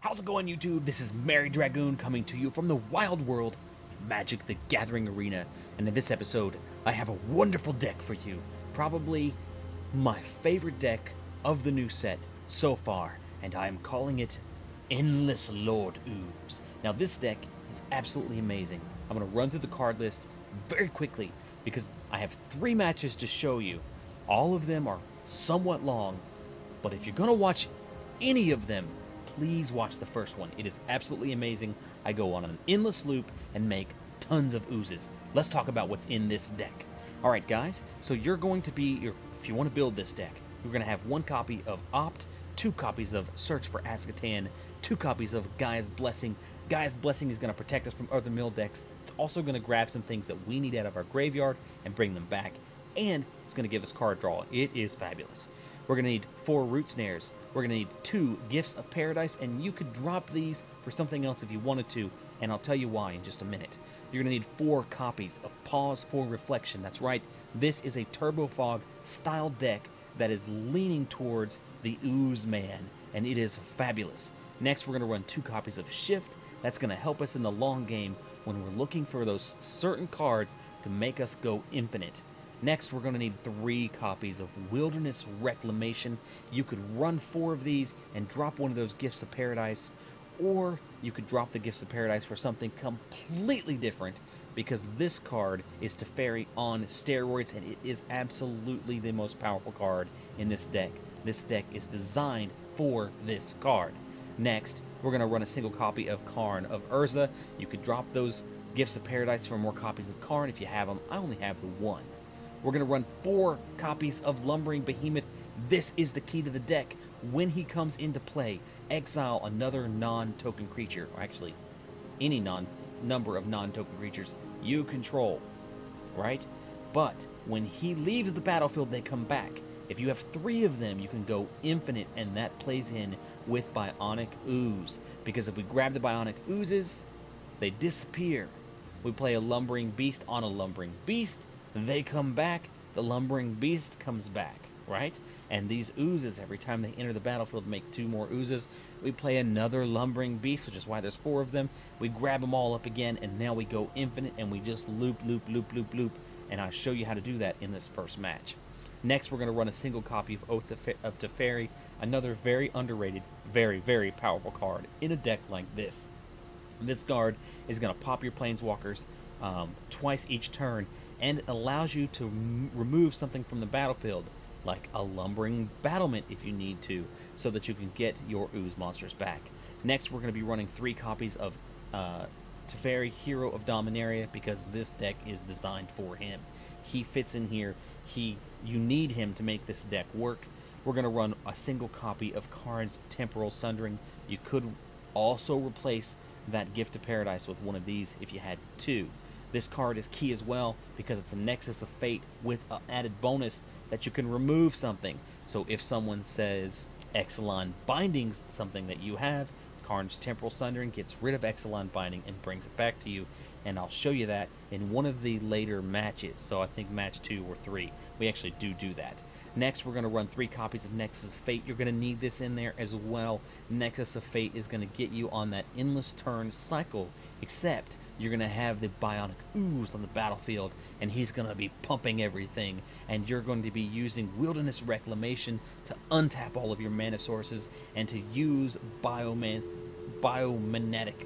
How's it going, YouTube? This is Mary Dragoon coming to you from the wild world of Magic the Gathering Arena, and in this episode, I have a wonderful deck for you. Probably my favorite deck of the new set so far, and I am calling it Endless Lord Ooze. Now, this deck is absolutely amazing. I'm going to run through the card list very quickly because I have 3 matches to show you. All of them are somewhat long, but if you're going to watch any of them, please watch the first one. It is absolutely amazing. I go on an endless loop and make tons of oozes. Let's talk about what's in this deck. Alright guys, so you're going to be, if you want to build this deck, you're going to have 1 copy of Opt, 2 copies of Search for Azkaban, 2 copies of Gaia's Blessing. Gaia's Blessing is going to protect us from other mill decks. It's also going to grab some things that we need out of our graveyard and bring them back. And it's going to give us card draw. It is fabulous. We're going to need 4 Root Snares. We're going to need 2 Gifts of Paradise, and you could drop these for something else if you wanted to, and I'll tell you why in just a minute. You're going to need 4 copies of Pause for Reflection. That's right, this is a Turbo Fog style deck that is leaning towards the Ooze Man, and it is fabulous. Next, we're going to run 2 copies of Shift. That's going to help us in the long game when we're looking for those certain cards to make us go infinite. Next, we're going to need 3 copies of Wilderness Reclamation. You could run 4 of these and drop one of those Gifts of Paradise, or you could drop the Gifts of Paradise for something completely different, because this card is Teferi on steroids, and it is absolutely the most powerful card in this deck. This deck is designed for this card. Next, we're going to run a single copy of Karn of Urza. You could drop those Gifts of Paradise for more copies of Karn if you have them. I only have the 1. We're going to run 4 copies of Lumbering Behemoth. This is the key to the deck. When he comes into play, exile another non-token creature, or actually any number of non-token creatures you control, right? But when he leaves the battlefield, they come back. If you have 3 of them, you can go infinite, and that plays in with Bionic Ooze. Because if we grab the Bionic Oozes, they disappear. We play a Lumbering Beast on a Lumbering Beast, they come back, the Lumbering Beast comes back, right? And these oozes, every time they enter the battlefield, make 2 more oozes. We play another Lumbering Beast, which is why there's 4 of them. We grab them all up again, and now we go infinite, and we just loop, loop, loop, loop, loop. And I'll show you how to do that in this first match. Next, we're going to run a single copy of Oath of Teferi, another very underrated, very, very powerful card in a deck like this. This card is going to pop your Planeswalkers twice each turn, and it allows you to remove something from the battlefield, like a Lumbering Battlement if you need to, so that you can get your Ooze monsters back. Next, we're going to be running 3 copies of Teferi, Hero of Dominaria, because this deck is designed for him. He fits in here. You need him to make this deck work. We're going to run a single copy of Karn's Temporal Sundering. You could also replace that Gift of Paradise with one of these if you had 2. This card is key as well because it's a Nexus of Fate with an added bonus that you can remove something. So if someone says Exelon Binding's something that you have, Karn's Temporal Sundering gets rid of Exelon Binding and brings it back to you. And I'll show you that in one of the later matches. So I think match 2 or 3, we actually do that. Next, we're going to run 3 copies of Nexus of Fate. You're going to need this in there as well. Nexus of Fate is going to get you on that endless turn cycle, except you're going to have the Bionic Ooze on the battlefield, and he's going to be pumping everything, and you're going to be using Wilderness Reclamation to untap all of your mana sources and to use Biomagnetic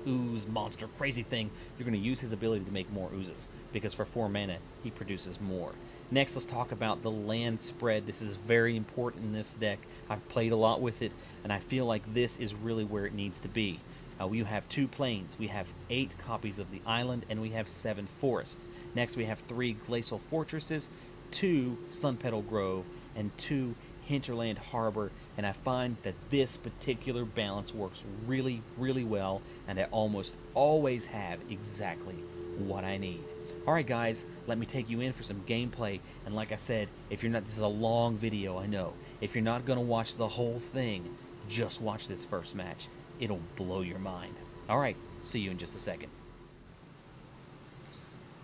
Ooze monster crazy thing. You're going to use his ability to make more oozes, because for 4 mana, he produces more. Next, let's talk about the land spread. This is very important in this deck. I've played a lot with it, and I feel like this is really where it needs to be. We have 2 plains, we have 8 copies of the island, and we have 7 forests. Next, we have 3 glacial fortresses, 2 Sunpetal Grove, and 2 Hinterland Harbor, and I find that this particular balance works really, really well, and I almost always have exactly what I need. Alright guys, let me take you in for some gameplay, and like I said, if you're not, this is a long video, I know. If you're not going to watch the whole thing, just watch this first match. It'll blow your mind. Alright, see you in just a second.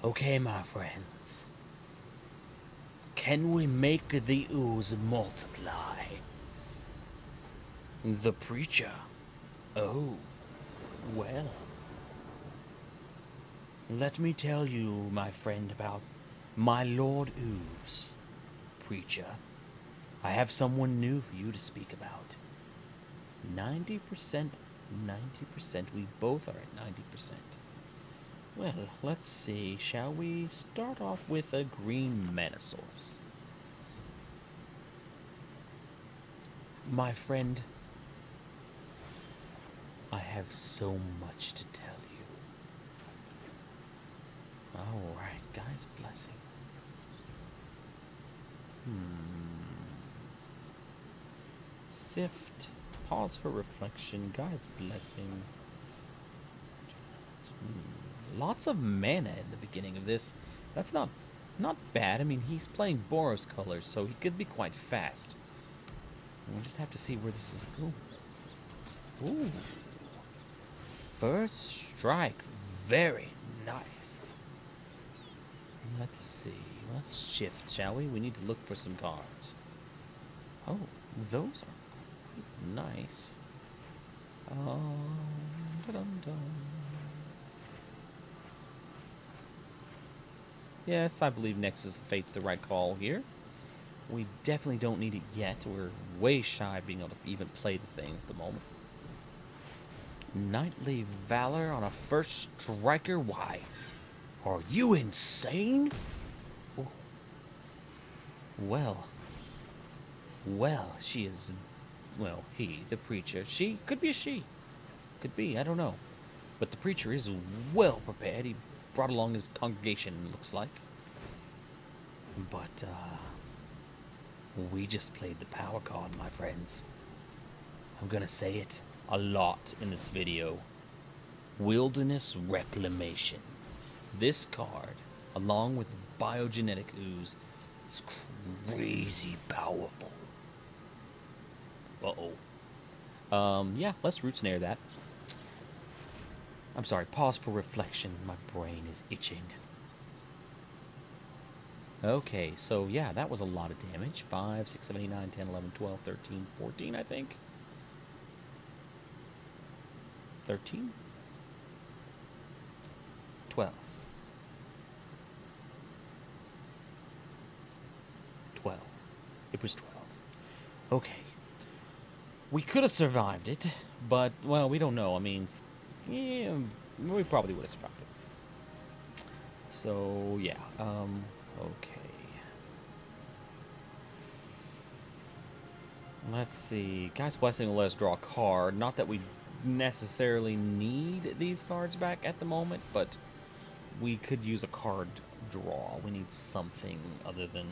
Okay, my friends. Can we make the ooze multiply? The preacher Oh, well. Let me tell you, my friend, about my Lord Ooze, preacher. I have someone new for you to speak about. 90%, 90%. We both are at 90%. Well, let's see. Shall we start off with a green mana source? My friend, I have so much to tell you. Alright, guys, blessing. Sift. Pause for reflection. Guys, blessing. Lots of mana in the beginning of this. That's not bad. I mean, he's playing Boros colors, so he could be quite fast. We'll just have to see where this is going. Ooh. First strike. Very nice. Let's see. Let's shift, shall we? We need to look for some cards. Oh, those are quite nice. Dun-dun-dun. Yes, I believe Nexus of Fate's the right call here. We definitely don't need it yet. We're way shy of being able to even play the thing at the moment. Knightly Valor on a first striker? Why? Are you insane? Ooh. Well, she is, well, he, the preacher. She, could be a she. Could be, I don't know. But the preacher is well prepared. He brought along his congregation, looks like. But, we just played the power card, my friends. I'm gonna say it a lot in this video. Wilderness Reclamation. This card, along with Biogenetic Ooze, is crazy powerful. Uh-oh. Yeah, let's root snare that. I'm sorry, pause for reflection. My brain is itching. Okay, so yeah, that was a lot of damage. 5, 6, 7, 8, 9, 10, 11, 12, 13, 14, I think. 13? 12. 12. It was 12. Okay. We could have survived it, but, well, we don't know. I mean, yeah, we probably would have survived it. So, yeah, okay. Let's see. Guy's Blessing will let us draw a card. Not that we necessarily need these cards back at the moment, but we could use a card draw. We need something other than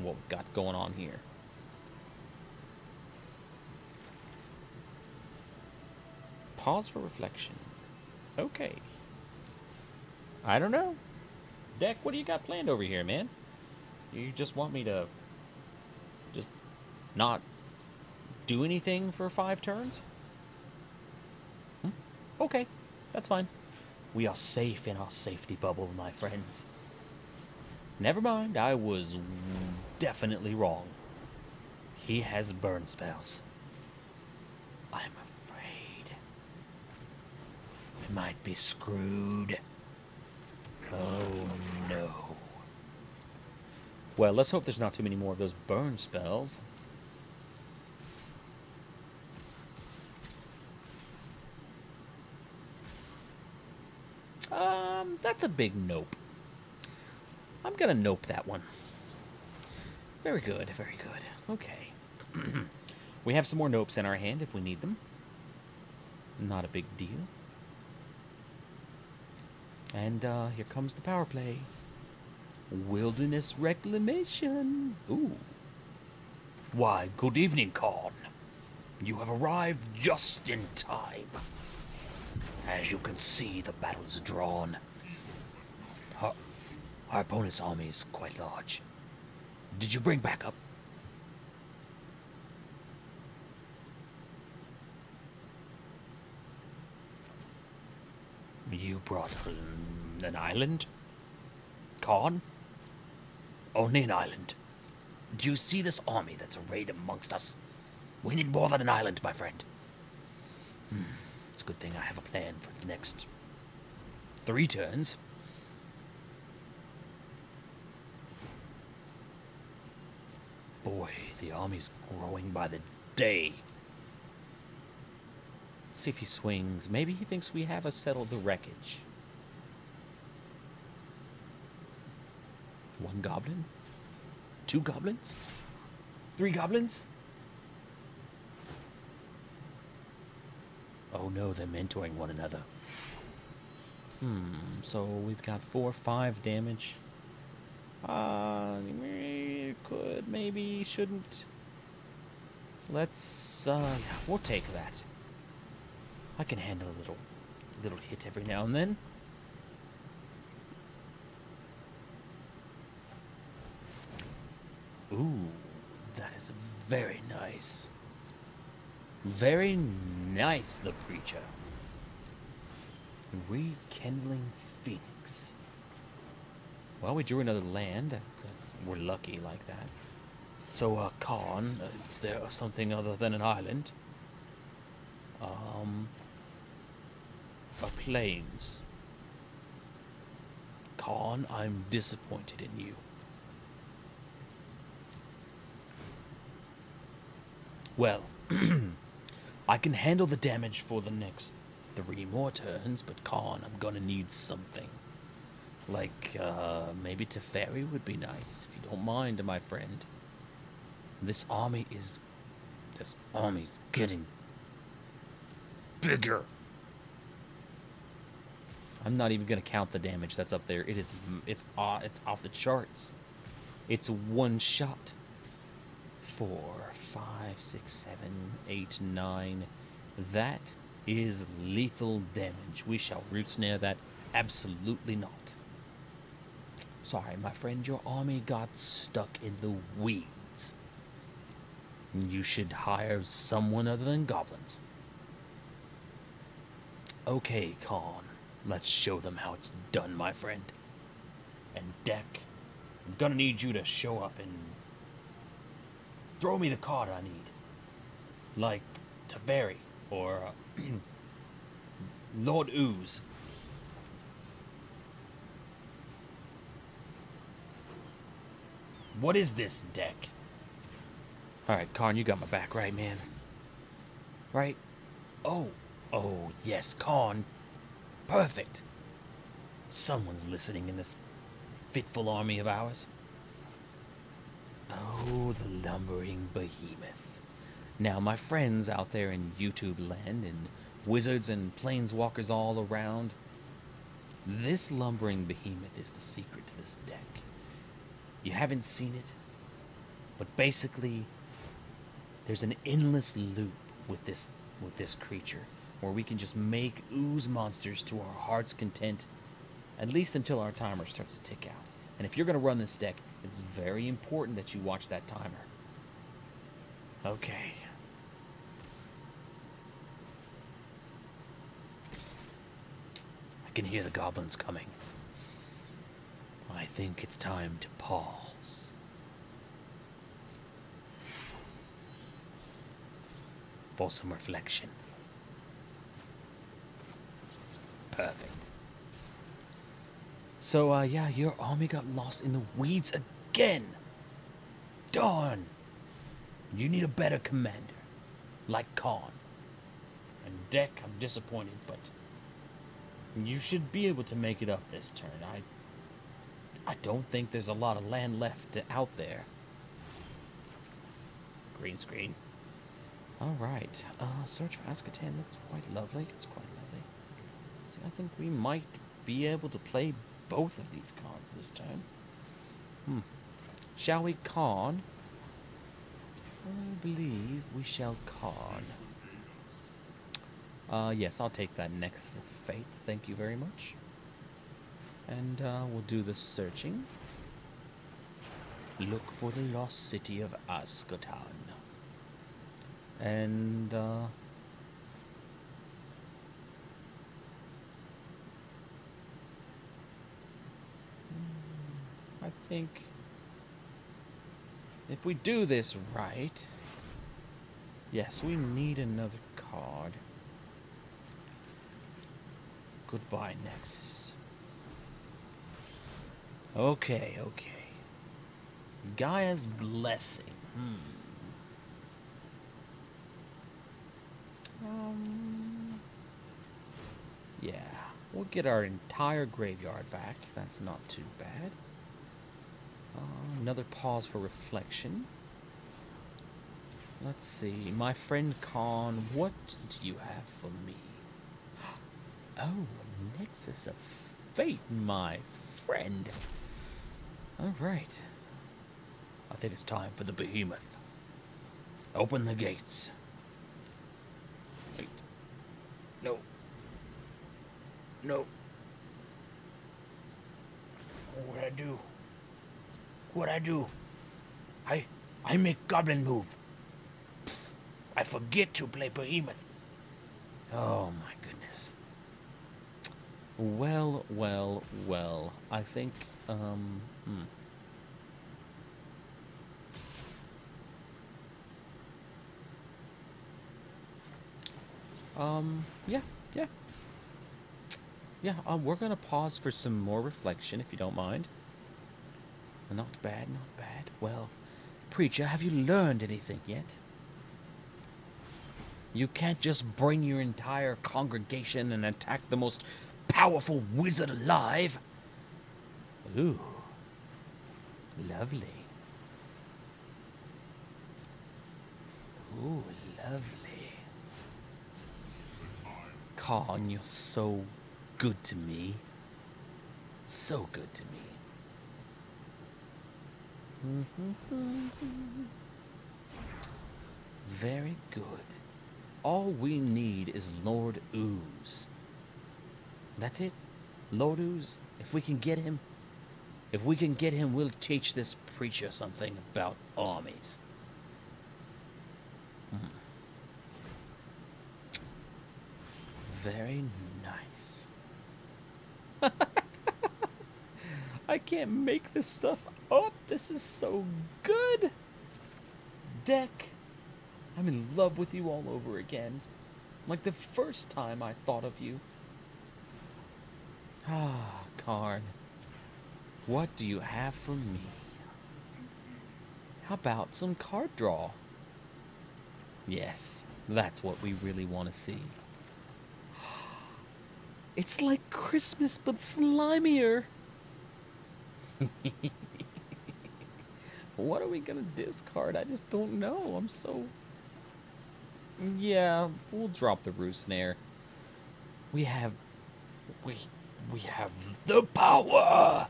what we've got going on here. Pause for reflection. Okay. I don't know. Deck, what do you got planned over here, man? You just want me to just not do anything for 5 turns? Okay, that's fine. We are safe in our safety bubble, my friends. Never mind, I was definitely wrong. He has burn spells. I'm afraid we might be screwed. Oh no. Well, let's hope there's not too many more of those burn spells. That's a big nope. I'm gonna nope that one. Very good, very good. Okay. We have some more nopes in our hand if we need them. Not a big deal. And here comes the power play. Wilderness Reclamation. Ooh. Why, good evening, Khan. You have arrived just in time. As you can see, the battle is drawn. Our opponent's army is quite large. Did you bring backup? You brought an island? Khan? Only an island. Do you see this army that's arrayed amongst us? We need more than an island, my friend. good thing I have a plan for the next 3 turns. Boy, the army's growing by the day. Let's see if he swings. Maybe he thinks we have settled the wreckage. 1 goblin? 2 goblins? 3 goblins? Oh no, they're mentoring one another. So we've got 4 or 5 damage. Could, maybe, shouldn't. Let's, yeah, we'll take that. I can handle a little hit every now and then. Ooh, that is very nice. Very nice, the preacher. Rekindling Phoenix. Well, we drew another land. We're lucky like that. So, Khan, is there something other than an island? Plains. Khan, I'm disappointed in you. Well, I can handle the damage for the next 3 more turns, but Khan, I'm gonna need something. Like, maybe Teferi would be nice, if you don't mind, my friend. This army's getting bigger. I'm not even gonna count the damage that's up there. It's off the charts. It's 1 shot. 4, 5, 6, 7, 8, 9. That is lethal damage. We shall root snare that. Absolutely not. Sorry, my friend, your army got stuck in the weeds. You should hire someone other than goblins. Okay, Khan. Let's show them how it's done, my friend. And Deck, I'm gonna need you to show up and throw me the card I need. Like Teferi or Lord Ooze. What is this deck? Alright, Karn, you got my back, right, man? Right? Oh, yes, Karn. Perfect. Someone's listening in this fitful army of ours. Oh, the lumbering behemoth. Now, my friends out there in YouTube land and wizards and planeswalkers all around, this lumbering behemoth is the secret to this deck. You haven't seen it, but basically, there's an endless loop with this creature, where we can just make ooze monsters to our heart's content, at least until our timer starts to tick out. And if you're going to run this deck, it's very important that you watch that timer. Okay. I can hear the goblins coming. I think it's time to pause. For some reflection. Perfect. So, yeah, your army got lost in the weeds again. Darn. You need a better commander. Like Khan. And Deck, I'm disappointed, but you should be able to make it up this turn. I don't think there's a lot of land left out there. Green screen. Alright. Search for Azkaban. That's quite lovely. It's quite lovely. See, I think we might be able to play both of these cards this turn. Shall we Khan? I believe we shall Khan. Yes, I'll take that Nexus of Fate. Thank you very much. And we'll do the searching. Look for the lost city of Azkaban. And I think if we do this right, yes, we need another card. Goodbye, Nexus. Okay, okay. Gaia's blessing. Yeah, we'll get our entire graveyard back. That's not too bad. Another pause for reflection. Let's see. My friend Khan, what do you have for me? Oh, Nexus of Fate, my friend. Alright. I think it's time for the behemoth. Open the gates. Wait. No. No. What'd I do? What'd I do? I make goblin move. I forget to play behemoth. Oh my goodness. Well, well, well. I think, yeah, yeah. Yeah, we're gonna pause for some more reflection, if you don't mind. Not bad, not bad. Well, Preacher, have you learned anything yet? You can't just bring your entire congregation and attack the most powerful wizard alive. Ooh. Lovely. Ooh, lovely. Khan, you're so good to me. So good to me. Very good. All we need is Lord Ooze. That's it. Lord Ooze. If we can get him, we'll teach this preacher something about armies. Very nice. I can't make this stuff up. This is so good. Deck. I'm in love with you all over again. Like the first time I thought of you. Ah, Karn. What do you have for me? How about some card draw? Yes, that's what we really want to see. It's like Christmas, but slimier. What are we gonna discard? I just don't know. I'm so... Yeah, we'll drop the roost snare. We have the power!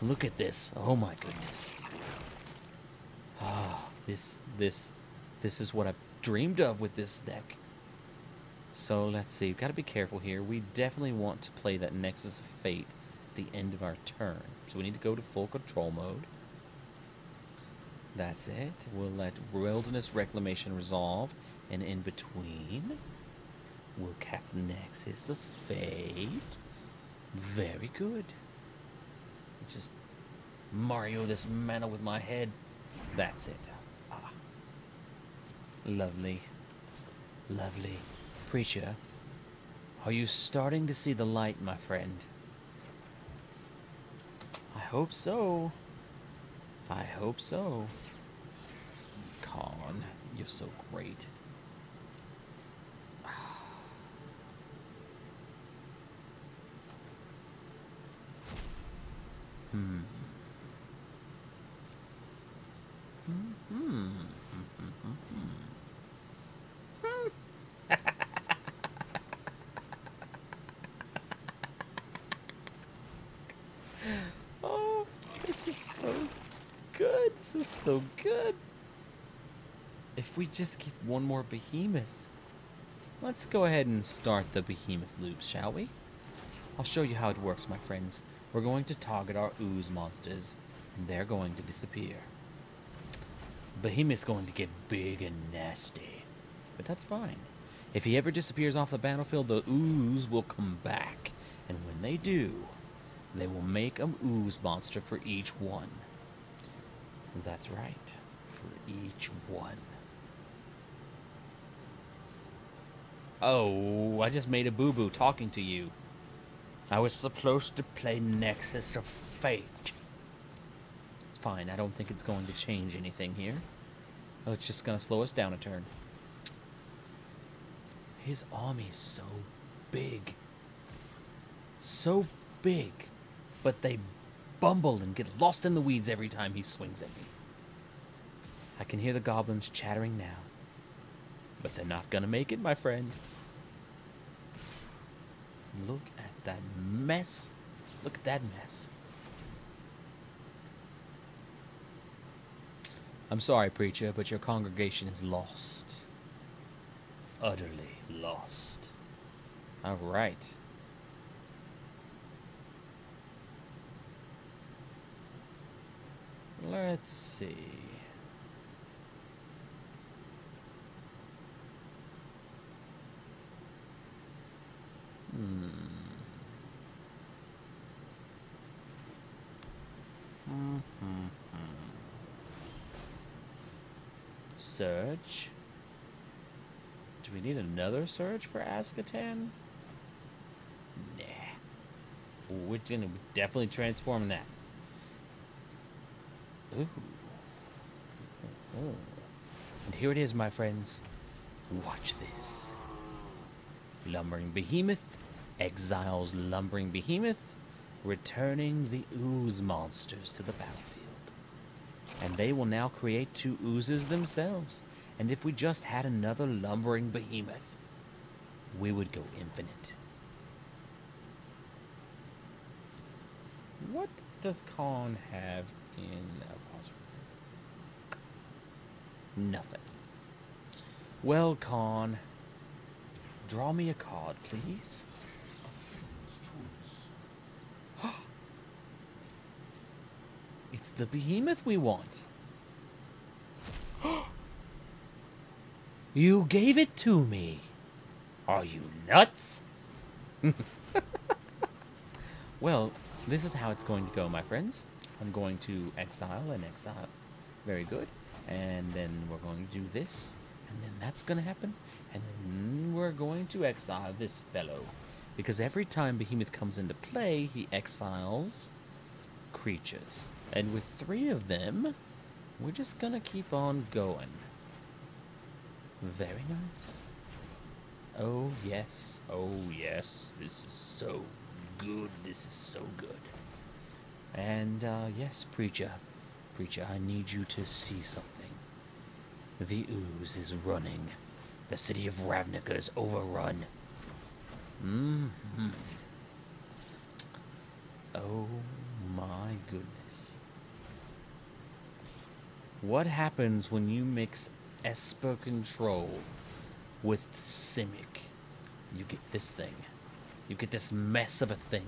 Look at this. Oh my goodness. Ah, this is what I've dreamed of with this deck. So let's see. We've got to be careful here. We definitely want to play that Nexus of Fate at the end of our turn. So we need to go to full control mode. That's it. We'll let Wilderness Reclamation resolve. And in between, we'll cast Nexus of Fate. Very good. Just Mario this mana with my head. That's it. Ah. Lovely. Lovely. Preacher, are you starting to see the light, my friend? I hope so. I hope so. Khan, you're so great. Oh, this is so good. This is so good. If we just get one more behemoth. Let's go ahead and start the behemoth loops, shall we? I'll show you how it works, my friends. We're going to target our ooze monsters, and they're going to disappear. Behemoth's going to get big and nasty, but that's fine. If he ever disappears off the battlefield, the ooze will come back, and when they do, they will make an ooze monster for each one. That's right, for each one. Oh, I just made a boo-boo talking to you. I was supposed to play Nexus of Fate. It's fine. I don't think it's going to change anything here. Oh, it's just going to slow us down a turn. His army's so big. So big. But they bumble and get lost in the weeds every time he swings at me. I can hear the goblins chattering now. But they're not going to make it, my friend. Look at that mess. Look at that mess. I'm sorry, preacher, but your congregation is lost. Utterly lost. All right. Let's see. Surge. Do we need another surge for Azkaban? Nah. We're gonna definitely transform that. Ooh. Oh. And here it is, my friends. Watch this. Lumbering Behemoth exiles Lumbering Behemoth, returning the ooze monsters to the battlefield. And they will now create 2 oozes themselves. And if we just had another Lumbering Behemoth, we would go infinite. What does Khan have in nothing? Well, Khan, draw me a card, please. It's the behemoth we want. You gave it to me. Are you nuts? Well, this is how it's going to go, my friends. I'm going to exile and exile. Very good. And then we're going to do this. And then that's going to happen. And then we're going to exile this fellow. Because every time Behemoth comes into play, he exiles creatures. And with 3 of them, we're just going to keep on going. Very nice. Oh, yes. Oh, yes. This is so good. This is so good. And, yes, Preacher. Preacher, I need you to see something. The ooze is running. The city of Ravnica is overrun. Oh, my goodness. What happens when you mix Esper Control with Simic? You get this thing. You get this mess of a thing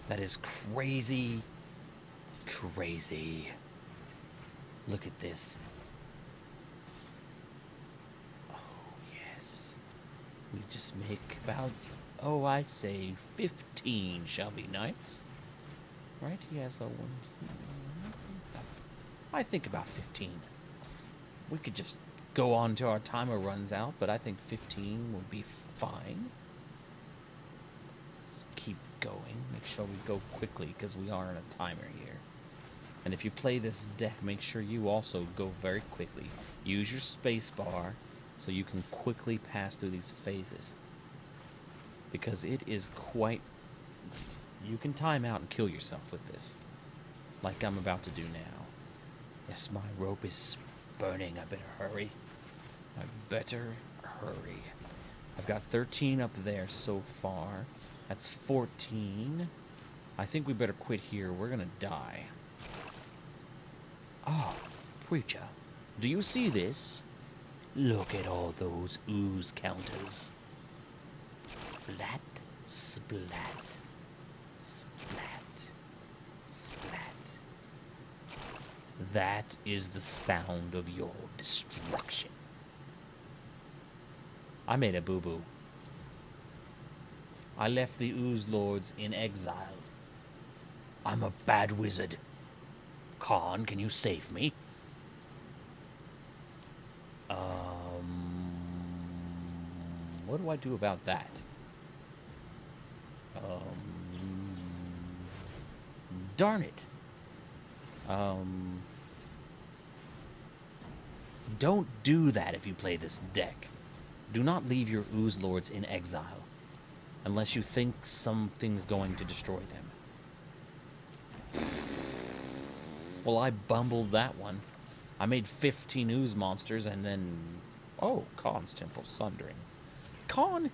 that is crazy, crazy. Look at this. Oh, yes. We just make about, oh, I say 15 shall be nice. Right? He has a 1, 2, I think about 15. We could just go on till our timer runs out, but I think 15 will be fine. Just keep going. Make sure we go quickly, because we are in a timer here. And if you play this deck, make sure you also go very quickly. Use your space bar so you can quickly pass through these phases. Because it is quite... You can time out and kill yourself with this. Like I'm about to do now. Yes, my rope is burning. I better hurry. I better hurry. I've got 13 up there so far. That's 14. I think we better quit here. We're gonna die. Oh, Preacher, do you see this? Look at all those ooze counters. Splat, splat, splat, splat. That is the sound of your destruction. I made a boo-boo. I left the Ooze Lords in exile. I'm a bad wizard. Khan, can you save me? What do I do about that? Darn it. Don't do that if you play this deck. Do not leave your Ooze Lords in exile, unless you think something's going to destroy them. Well, I bumbled that one. I made 15 Ooze monsters, and then... Oh, Khan's Temple Sundering. Khan,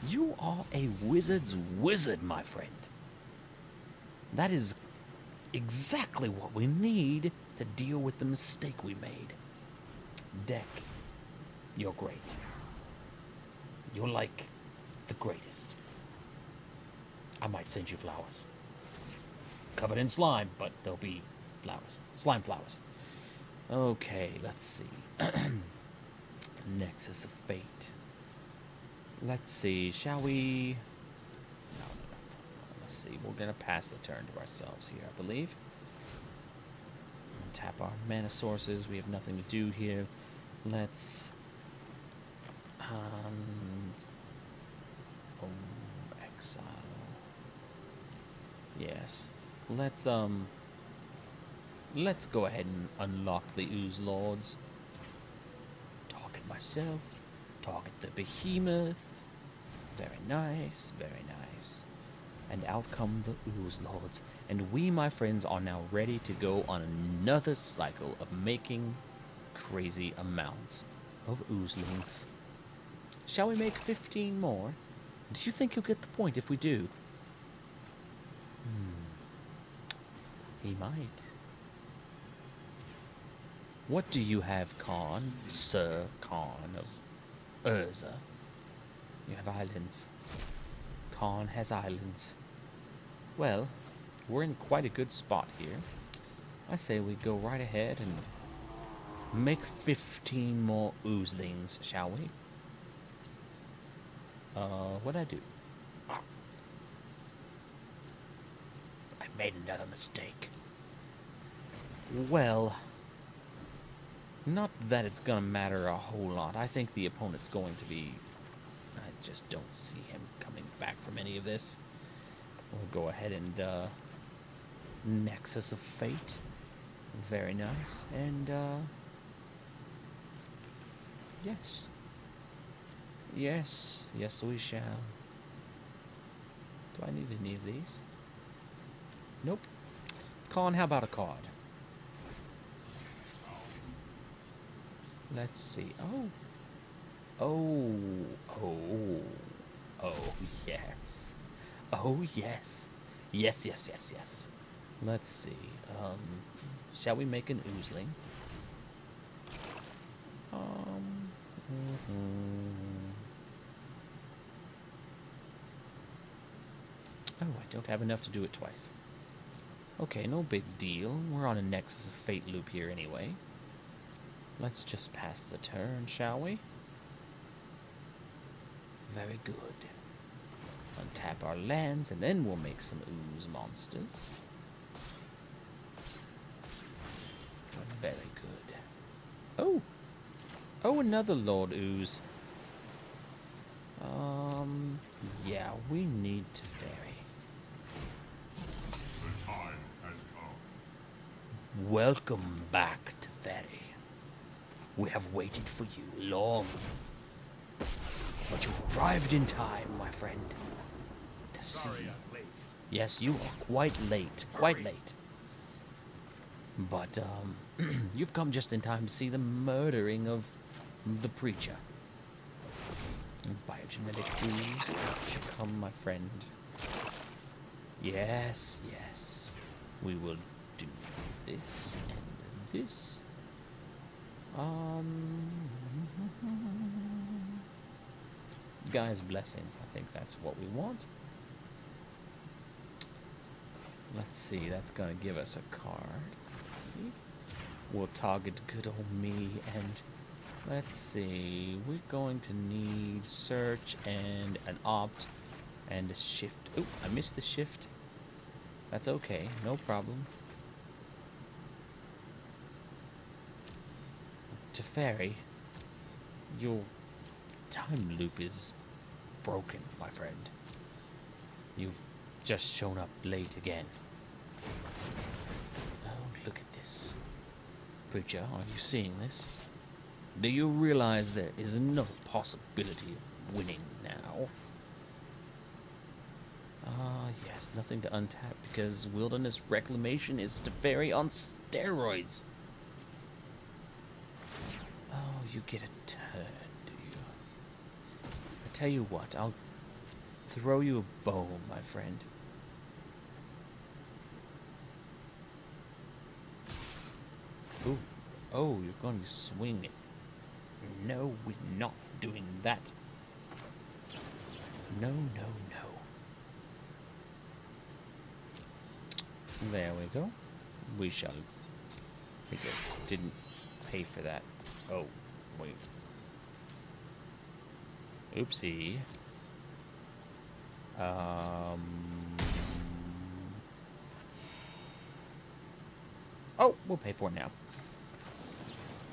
you are a wizard's wizard, my friend. That is exactly what we need to deal with the mistake we made. Deck, you're great. You're like the greatest. I might send you flowers. Covered in slime, but they'll be flowers. Slime flowers. Okay, let's see. Nexus of Fate. Let's see, shall we... No. Let's see, we're going to pass the turn to ourselves here, I believe. Tap our mana sources. We have nothing to do here. Let's... exile. Yes. Let's go ahead and unlock the Ooze Lords. Target myself. Target the behemoth. Very nice, very nice. And out come the Ooze Lords. And we, my friends, are now ready to go on another cycle of making crazy amounts of Oozlings. Shall we make 15 more? Do you think you'll get the point if we do? He might. What do you have, Khan? Sir Khan of Urza. You have islands. Khan has islands. Well, we're in quite a good spot here. I say we go right ahead and make 15 more Oozlings, shall we? What'd I do? Oh. I made another mistake. Well, not that it's gonna matter a whole lot. I think the opponent's going to be... I just don't see him coming back from any of this. We'll go ahead and, Nexus of Fate. Very nice. And, yes. Yes. Yes, we shall. Do I need any of these? Nope. Khan, how about a card? Let's see. Oh, yes. Oh, yes. Yes. Let's see. Shall we make an Oozling? Oh, I don't have enough to do it twice. Okay, no big deal. We're on a Nexus of Fate loop here anyway. Let's just pass the turn, shall we? Very good. Untap our lands, and then we'll make some Ooze monsters. Very good. Oh, another Lord Ooze. Yeah, we need to vary. The time has come. Welcome back to Ferry. We have waited for you long. But you've arrived in time, my friend. To Sorry, see. I'm late. Yes, you are quite late. Quite late. But, you've come just in time to see the murdering of the preacher. Biogenetic ooze. Come, my friend. Yes. We will do this and this. Guy's blessing. I think that's what we want. Let's see. That's going to give us a card. We'll target good old me, and let's see. We're going to need search and an opt and a shift. Oh, I missed the shift. That's okay. No problem. Teferi, your time loop is broken, my friend. You've just shown up late again. this. Preacher, are you seeing this? Do you realize there is no possibility of winning now? Ah, yes, nothing to untap because wilderness reclamation is Teferi on steroids. Oh, you get a turn, do you? I tell you what, I'll throw you a bone, my friend. Ooh. Oh, you're going to swing it. No, we're not doing that. No, no, no. There we go. We shall. We didn't pay for that. Oh, wait. Oopsie. Oh, we'll pay for it now.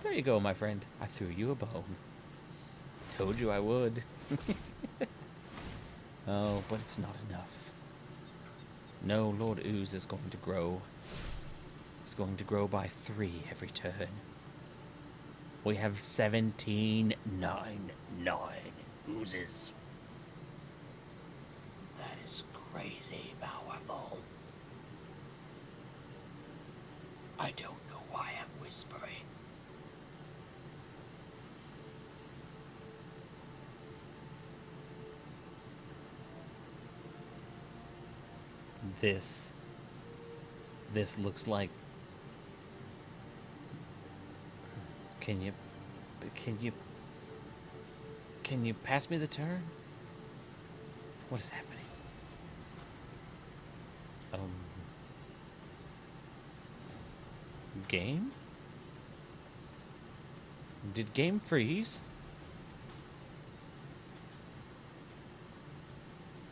There you go, my friend. I threw you a bone. Told you I would. Oh, but it's not enough. No, Lord Ooze is going to grow. It's going to grow by 3 every turn. We have 1799 oozes. That is crazy powerful. I don't know why I'm whispering. This looks like. Can you pass me the turn? What is happening? Game? Did game freeze?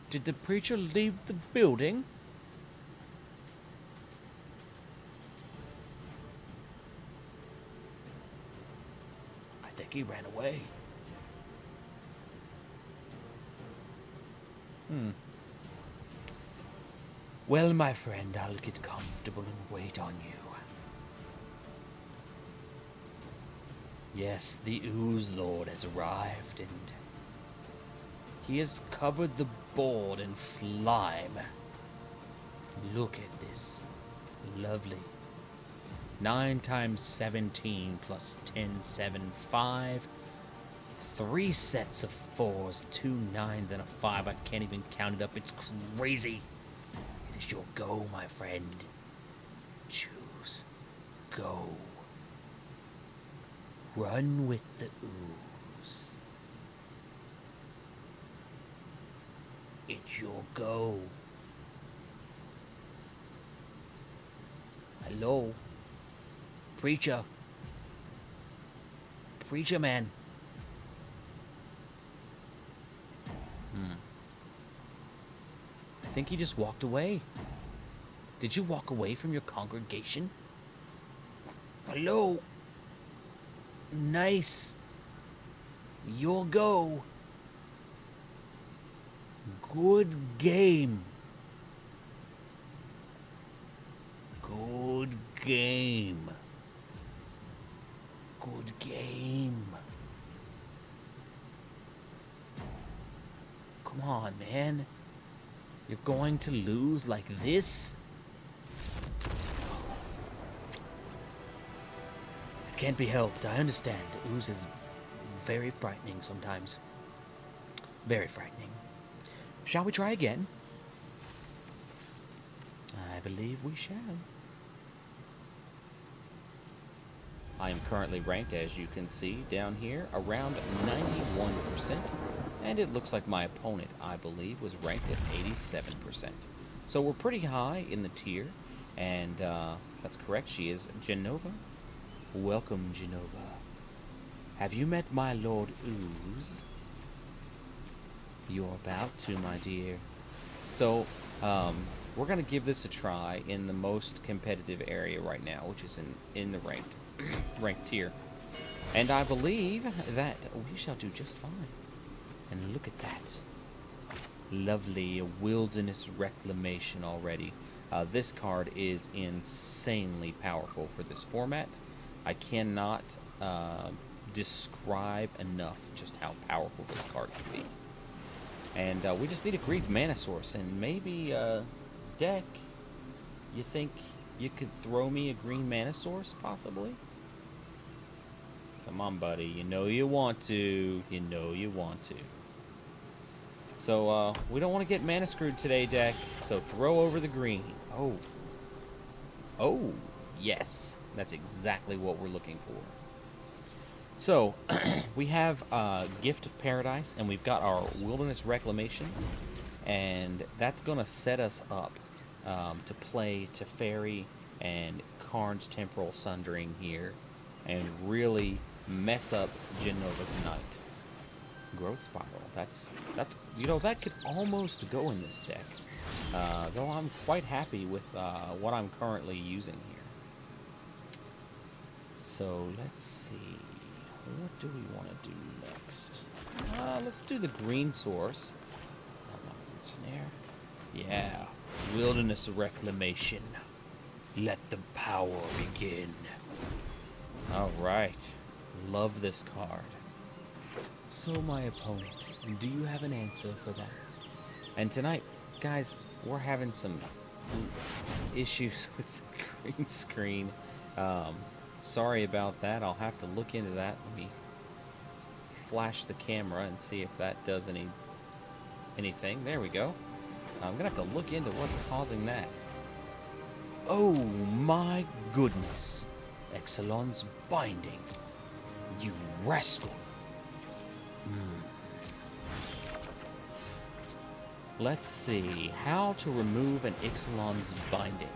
Did the preacher leave the building? I think he ran away. Well, my friend, I'll get comfortable and wait on you. Yes, the Ooze Lord has arrived, and he has covered the board in slime. Look at this. Lovely. 9 times 17 plus 10, 7, 5. 3 sets of 4s, 2 9s, and a 5. I can't even count it up. It's crazy. It is your go, my friend. Choose. Go. Run with the ooze. It's your go. Hello? Preacher? Preacher man? I think he just walked away. Did you walk away from your congregation? Hello? Nice. You'll go. Good game. Good game. Good game. Come on, man. You're going to lose like this? It can't be helped. I understand. Ooze is very frightening sometimes. Very frightening. Shall we try again? I believe we shall. I am currently ranked, as you can see down here, around 91%. And it looks like my opponent, I believe, was ranked at 87%. So we're pretty high in the tier. And that's correct. She is Genova. Welcome, Genova. Have you met my Lord Ooze? You're about to, my dear. So, we're going to give this a try in the most competitive area right now, which is in the ranked tier. And I believe that we shall do just fine. And look at that. Lovely wilderness reclamation already. This card is insanely powerful for this format. I cannot describe enough just how powerful this card can be. And we just need a green mana source, and maybe deck. You think you could throw me a green mana source, possibly? Come on, buddy. You know you want to. You know you want to. So, we don't want to get mana screwed today, deck. So, throw over the green. Oh. Oh, yes. That's exactly what we're looking for. So, we have Gift of Paradise, and we've got our Wilderness Reclamation. And that's going to set us up to play Teferi and Karn's Temporal Sundering here. And really mess up Genova's Night. Growth Spiral. That's you know, that could almost go in this deck. Though I'm quite happy with what I'm currently using here. So let's see. What do we want to do next? Let's do the green source. Snare. Yeah. Wilderness Reclamation. Let the power begin. Alright. Love this card. So, my opponent, do you have an answer for that? And tonight, guys, we're having some issues with the green screen. Sorry about that. I'll have to look into that. Let me flash the camera and see if that does anything. There we go. I'm going to have to look into what's causing that. Oh, my goodness. Exelon's Binding. You rascal. Let's see. How to remove an Ixalan's Binding.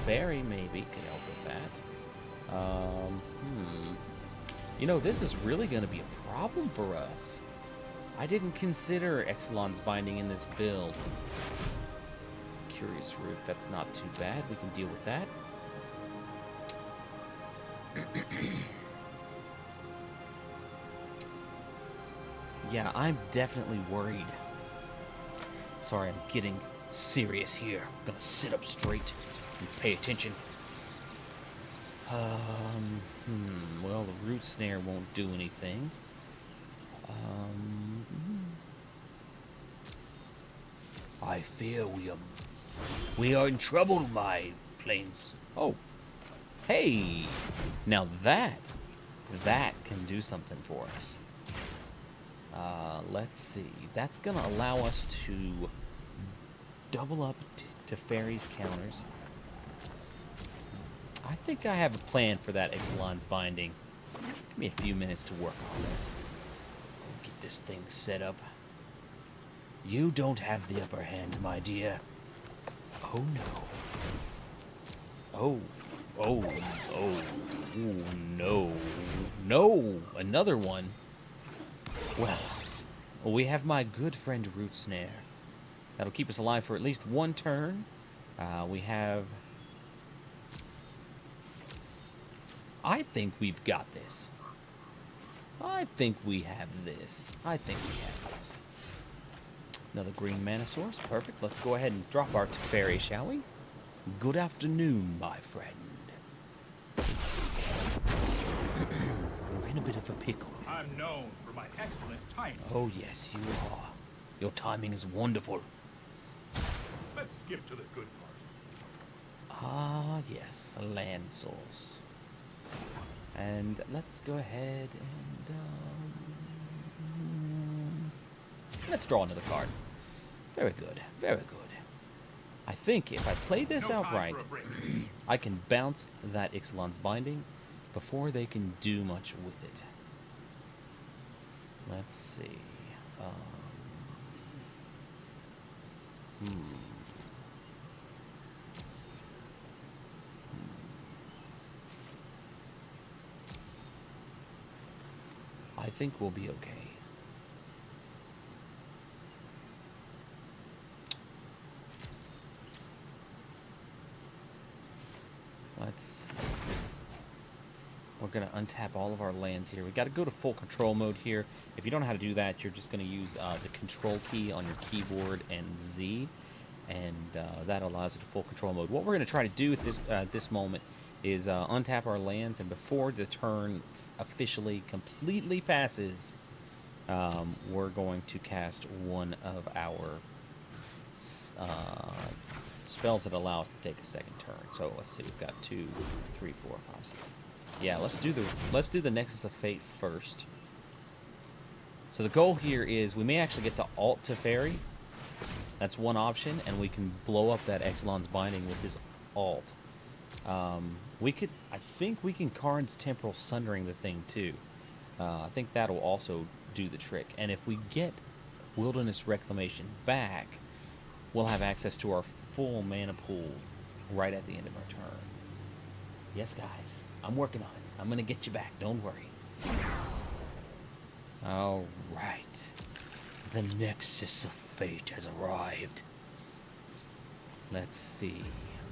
Fairy maybe could help with that. You know, this is really going to be a problem for us. I didn't consider Ixalan's Binding in this build. Curious Root, that's not too bad. We can deal with that. Yeah, I'm definitely worried. Sorry, I'm getting serious here. I'm gonna sit up straight and pay attention. Well, the Root Snare won't do anything. I fear we are in trouble, my planes. Oh, hey! Now that can do something for us. Let's see. That's going to allow us to double up to Fairy's counters. I think I have a plan for that Ixalan's Binding. Give me a few minutes to work on this. Get this thing set up. You don't have the upper hand, my dear. Oh, no. Oh, no. No! Another one. Well, we have my good friend Root Snare. That'll keep us alive for at least one turn. We have... I think we've got this. I think we have this. Another green mana source. Perfect. Let's go ahead and drop our Teferi, shall we? Good afternoon, my friend. We're in a bit of a pickle. I'm known for my excellent timing. Oh, yes, you are. Your timing is wonderful. Let's skip to the good part. Ah, yes, a land source. And let's go ahead and let's draw another card. Very good, very good. I think if I play this outright, I can bounce that Ixalan's Binding before they can do much with it. Let's see. I think we'll be okay. Let's We're going to untap all of our lands here. We got to go to full control mode here. If you don't know how to do that, you're just going to use the control key on your keyboard and Z, and that allows you to full control mode. What we're going to try to do at this moment is untap our lands, and before the turn officially completely passes, we're going to cast one of our spells that allow us to take a second turn. So let's see, we've got 2, 3, 4, 5, 6. Yeah, let's do the Nexus of Fate first. So the goal here is we may actually get to alt Teferi. That's one option, and we can blow up that Exelon's Binding with his alt. I think we can Karn's Temporal Sundering the thing too. I think that'll also do the trick. And if we get Wilderness Reclamation back, we'll have access to our full mana pool right at the end of our turn. Yes, guys, I'm working on it. I'm gonna get you back. Don't worry. All right, the Nexus of Fate has arrived. Let's see.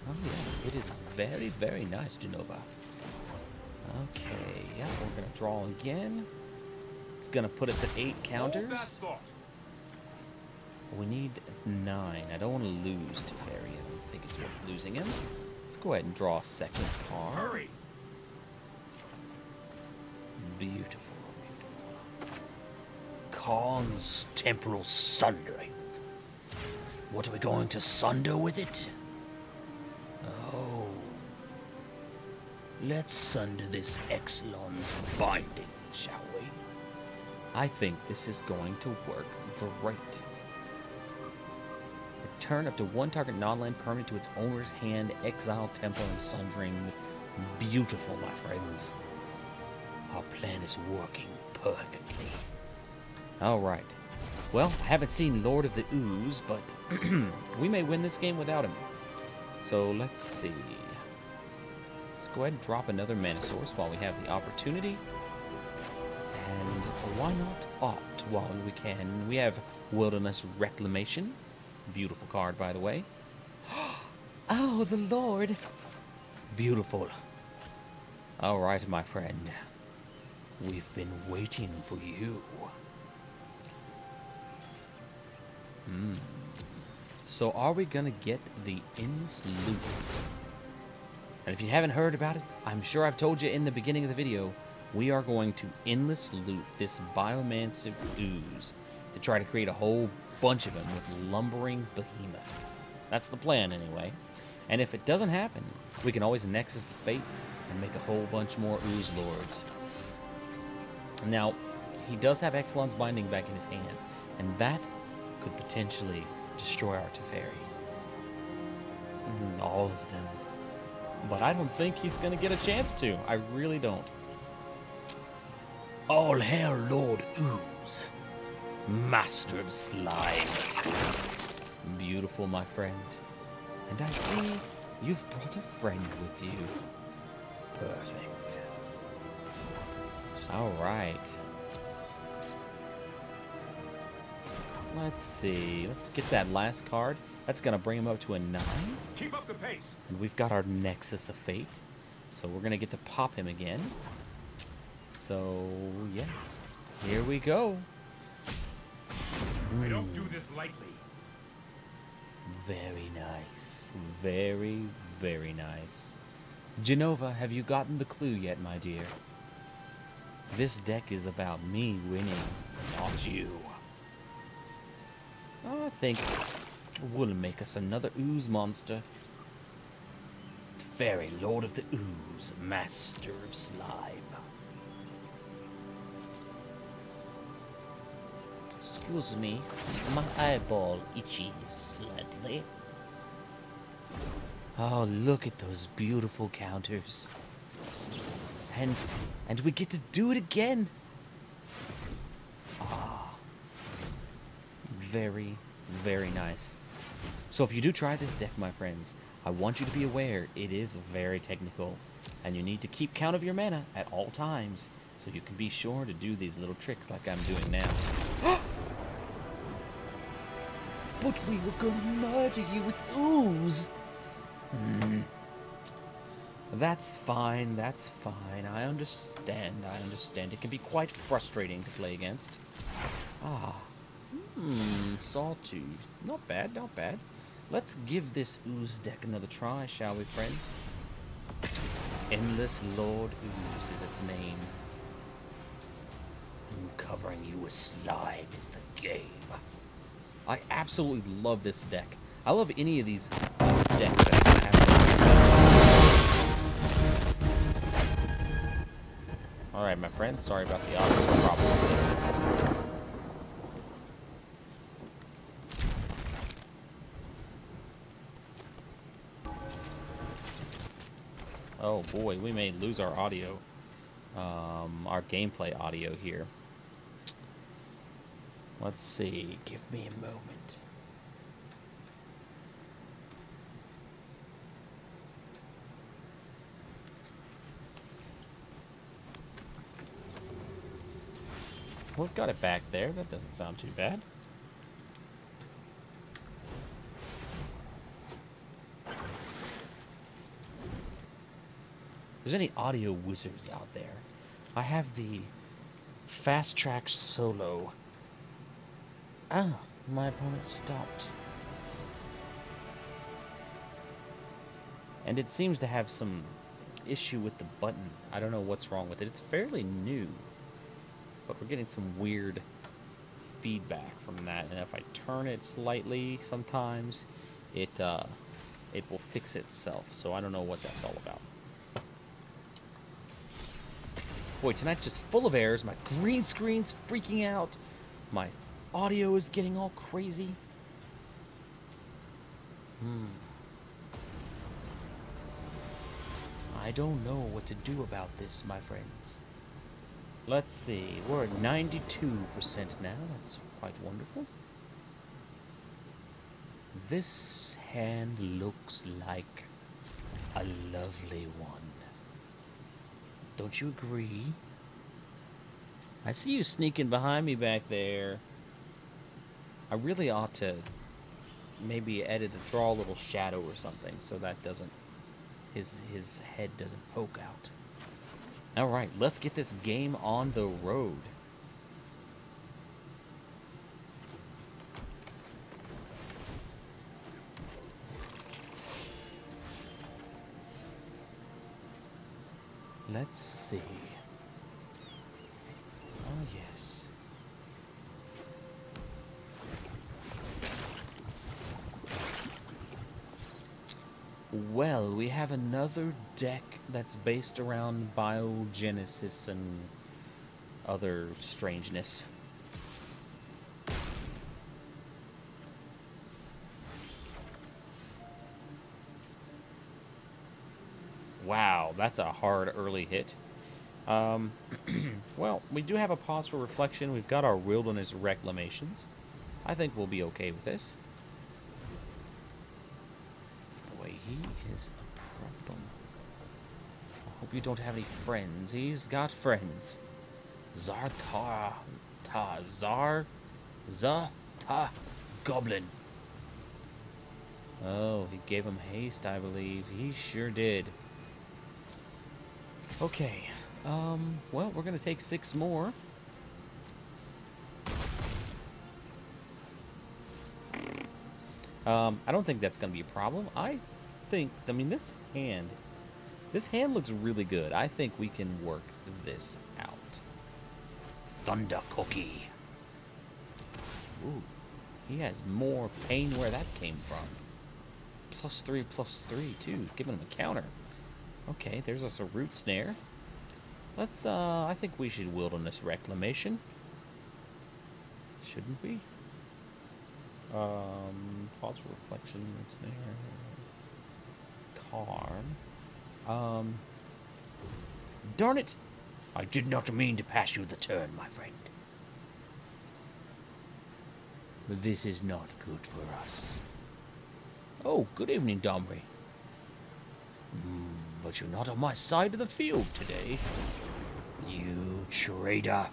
Oh yes, it is very, very nice, Genova. Okay, yeah, we're gonna draw again. It's gonna put us at 8 counters. We need 9. I don't want to lose Teferi. I don't think it's worth losing him. Let's go ahead and draw a second card. Hurry. Beautiful, beautiful. Karn's Temporal Sundering. What are we going to sunder with it? Oh. Let's sunder this Exelon's Binding, shall we? I think this is going to work great. Return up to 1 target non-land permanent to its owner's hand. Exile, Temporal, and Sundering. Beautiful, my friends. Our plan is working perfectly. Alright. Well, I haven't seen Lord of the Ooze, but we may win this game without him. So, let's see. Let's go ahead and drop another Mana Source while we have the opportunity. And why not opt while we can? We have Wilderness Reclamation. Beautiful card, by the way. Oh, the Lord. Beautiful. All right, my friend. We've been waiting for you. So are we going to get the Endless Loop? And if you haven't heard about it, I'm sure I've told you in the beginning of the video, we are going to Endless Loop this Biomancer Ooze to try to create a whole bunch of them with Lumbering Behemoth. That's the plan, anyway. And if it doesn't happen, we can always Nexus of Fate and make a whole bunch more Ooze Lords. Now, he does have Exelon's Binding back in his hand, and that could potentially destroy our Teferi. All of them. But I don't think he's going to get a chance to. I really don't. All hail Lord Ooze, Master of Slime. Beautiful, my friend. And I see you've brought a friend with you. Perfect. All right. Let's see. Let's get that last card. That's going to bring him up to a 9. Keep up the pace. And we've got our Nexus of Fate. So we're going to get to pop him again. So, yes. Here we go. I don't do this lightly. Very nice. Very, very nice. Genova, have you gotten the clue yet, my dear? This deck is about me winning, not you. I think we'll make us another Ooze monster. Teferi, Lord of the Ooze, Master of Slime. Excuse me, my eyeball itches slightly. Oh, look at those beautiful counters. And we get to do it again. Ah. Very, very nice. So if you do try this deck, my friends, I want you to be aware it is very technical, and you need to keep count of your mana at all times, so you can be sure to do these little tricks like I'm doing now. But we were gonna murder you with Ooze! That's fine, that's fine. I understand, I understand. It can be quite frustrating to play against. Ah. Sawtooth. Not bad, not bad. Let's give this Ooze deck another try, shall we, friends? Endless Lord Ooze is its name. And covering you with slime is the game. I absolutely love this deck. I love any of these decks that have. Alright, my friends, sorry about the audio problems there. Oh boy, we may lose our audio, our gameplay audio here. Let's see, give me a moment. We've got it back there, that doesn't sound too bad. If there's any audio wizards out there, I have the Fast Track Solo. Ah, my opponent stopped. And it seems to have some issue with the button. I don't know what's wrong with it. It's fairly new, but we're getting some weird feedback from that. And if I turn it slightly sometimes, it will fix itself. So I don't know what that's all about. Boy, tonight's just full of errors. My green screen's freaking out. My audio is getting all crazy. I don't know what to do about this, my friends. Let's see. We're at 92% now. That's quite wonderful. This hand looks like a lovely one. Don't you agree? I see you sneaking behind me back there. I really ought to maybe draw a little shadow or something so that doesn't, his head doesn't poke out. All right, let's get this game on the road. Let's see. Oh, yes. Well, we have another deck that's based around biogenesis and other strangeness. Wow, that's a hard early hit. Well, we do have a pause for reflection. We've got our wilderness reclamations. I think we'll be okay with this. Boy, he is a problem. I hope you don't have any friends. He's got friends. Zar Goblin. Oh, he gave him haste, I believe. He sure did. Okay, well, we're gonna take 6 more. I don't think that's gonna be a problem. I mean, this hand looks really good. I think we can work this out. Thunder Cookie. Ooh, he has more pain where that came from. +3/+3, too, giving him a counter. Okay, there's us a root snare. Let's, I think we should wilderness reclamation. Shouldn't we? Pause for reflection, root snare. Karn. Darn it! I did not mean to pass you the turn, my friend. But this is not good for us. Oh, good evening, Domri. But you're not on my side of the field today. You traitor.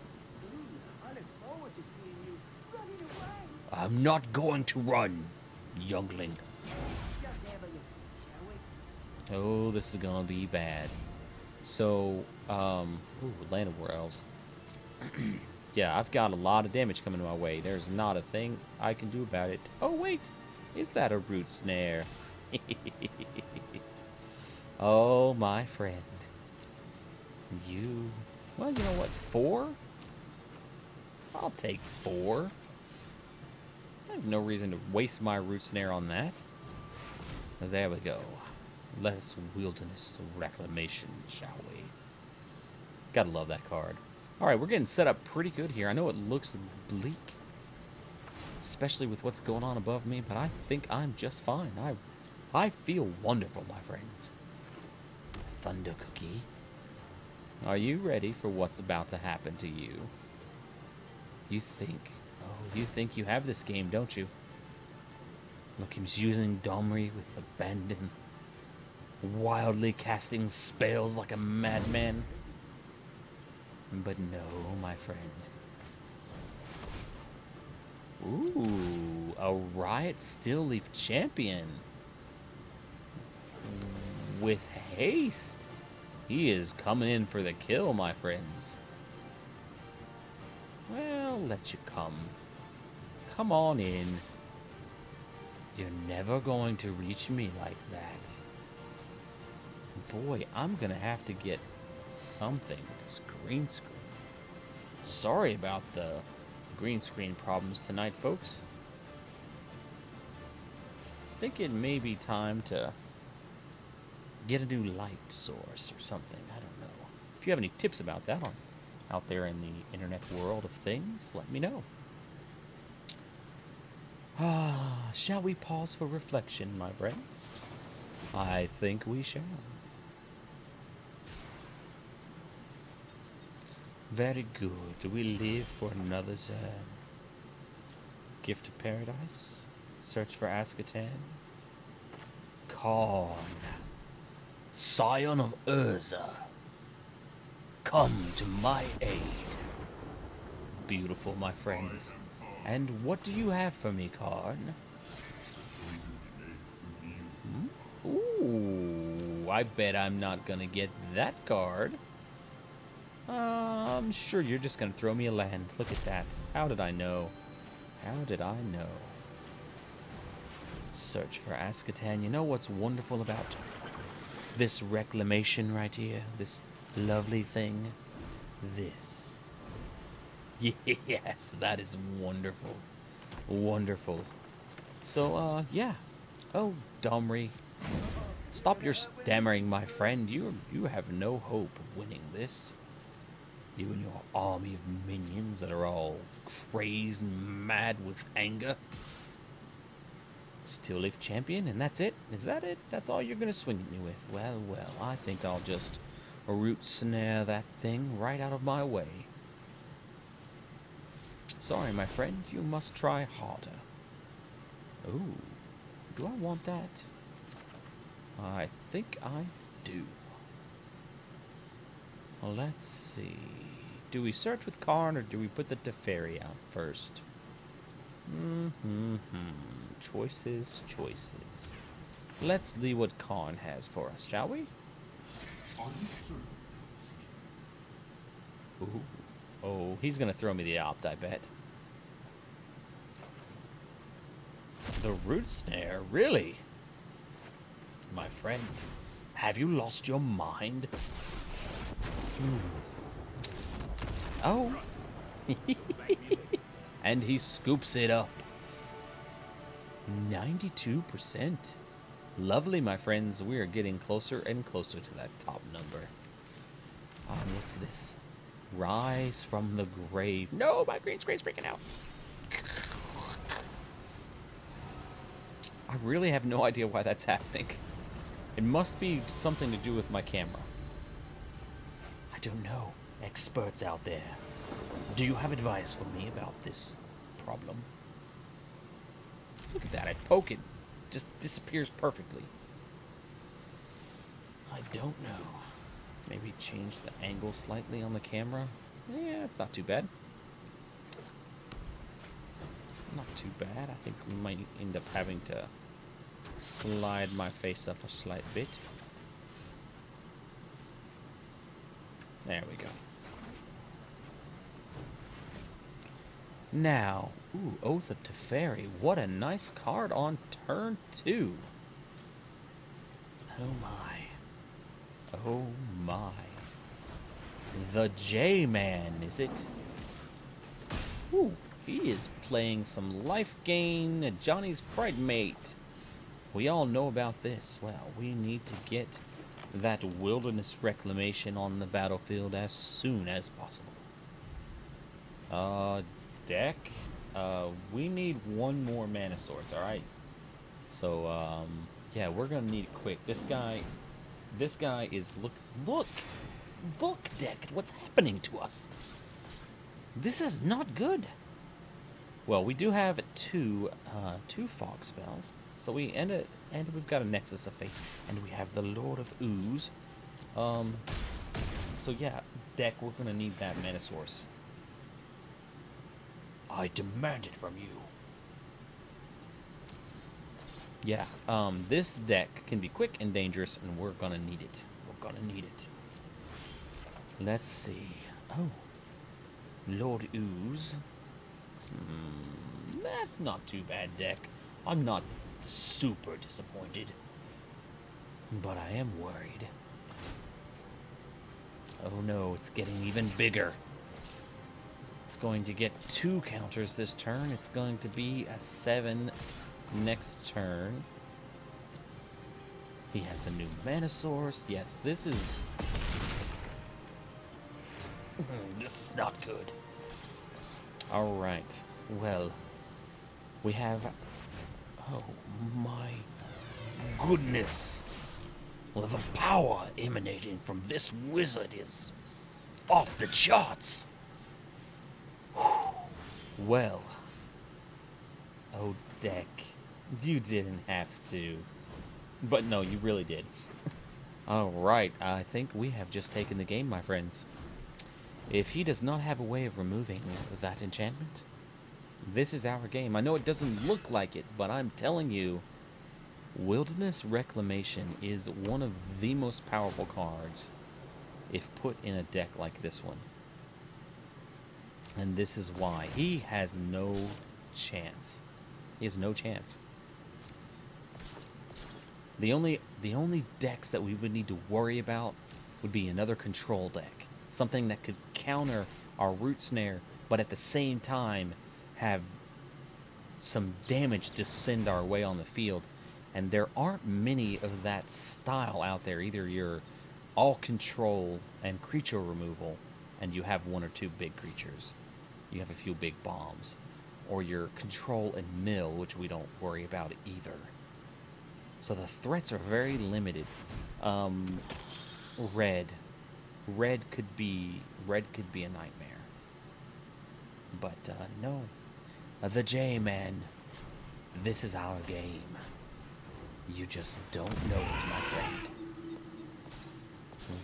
I look forward to seeing you running away. I'm not going to run, youngling. Just have a look, shall we? Oh, this is gonna be bad. So, ooh, Land of War Elves. Yeah, I've got a lot of damage coming my way. There's not a thing I can do about it. Oh, wait. Is that a root snare? Oh, my friend. You... Well, you know what? 4? I'll take 4. I have no reason to waste my root snare on that. There we go. Less wilderness reclamation, shall we? Gotta love that card. Alright, we're getting set up pretty good here. I know it looks bleak, especially with what's going on above me, but I think I'm just fine. I feel wonderful, my friends. Thunder Cookie. Are you ready for what's about to happen to you? You think you have this game, don't you? Look, he's using Domri with abandon, wildly casting spells like a madman. But no, my friend. Ooh, a Riot Stillleaf champion. With haste. He is coming in for the kill, my friends. Well, let you come. Come on in. You're never going to reach me like that. Boy, I'm gonna have to get something with this green screen. Sorry about the green screen problems tonight, folks. I think it may be time to get a new light source or something. I don't know. If you have any tips about that out there in the internet world of things, let me know. Shall we pause for reflection, my friends? I think we shall. Very good. We live for another turn. Gift of Paradise. Search for Ascatan. Karn. Scion of Urza. Come to my aid. Beautiful, my friends. And what do you have for me, Karn? Ooh, I bet I'm not gonna get that card. I'm sure you're just gonna throw me a land. Look at that. How did I know? How did I know? Search for Ascatan. You know what's wonderful about this reclamation right here? This lovely thing? This. Yes, that is wonderful. Wonderful. So, yeah. Oh, Domri. Stop your stammering, my friend. You have no hope of winning this. You and your army of minions that are all crazed and mad with anger. Stillleaf champion, and that's it? Is that it? That's all you're gonna swing at me with? Well, well, I think I'll just root snare that thing right out of my way. Sorry, my friend, you must try harder. Ooh, do I want that? I think I do. Well, let's see. Do we search with Karn or do we put the Teferi out first? Choices, choices. Let's see what Karn has for us, shall we? Ooh. Oh, he's gonna throw me the opt, I bet. The root snare? Really? My friend, have you lost your mind? Oh. And he scoops it up. 92%. Lovely, my friends. We are getting closer and closer to that top number. What's this? Rise from the grave. No, my green screen's freaking out. I really have no idea why that's happening. It must be something to do with my camera. I don't know. Experts out there, do you have advice for me about this problem? Look at that. I poke it. Just disappears perfectly. I don't know. Maybe change the angle slightly on the camera. Yeah, it's not too bad. Not too bad. I think we might end up having to slide my face up a slight bit. There we go. Now, ooh, Oath of Teferi. What a nice card on turn 2. Oh my. Oh my. The J-Man, is it? Ooh, he is playing some life gain, Johnny's Pride Mate. We all know about this. Well, we need to get that wilderness reclamation on the battlefield as soon as possible. Deck. We need one more mana source, alright? So, yeah, we're gonna need it quick. This guy is, look, deck, what's happening to us? This is not good. Well, we do have two fog spells. So we and we've got a Nexus of Fate, and we have the Lord of Ooze. So yeah, deck, we're gonna need that mana source. I demand it from you. Yeah, this deck can be quick and dangerous, and we're gonna need it. We're gonna need it. Let's see. Oh, Lord Ooze. That's not too bad, deck. I'm not super disappointed, but I am worried. Oh no, it's getting even bigger. It's going to get 2 counters this turn. It's going to be a 7 next turn. He has a new mana source. Yes, this is... this is not good. Alright, well, we have... oh my goodness. Well, the power emanating from this wizard is off the charts. Well, oh, deck, you didn't have to. But no, you really did. Alright, I think we have just taken the game, my friends. If he does not have a way of removing that enchantment, this is our game. I know it doesn't look like it, but I'm telling you, Wilderness Reclamation is one of the most powerful cards if put in a deck like this one. And this is why. He has no chance. He has no chance. The only decks that we would need to worry about would be another control deck. Something that could counter our Root Snare, but at the same time have some damage to send our way on the field. And there aren't many of that style out there. Either you're all control and creature removal, and you have 1 or 2 big creatures. You have a few big bombs. Or you're control and mill, which we don't worry about either. So the threats are very limited. Red could be a nightmare. But no. The J-Man. This is our game. You just don't know it, my friend.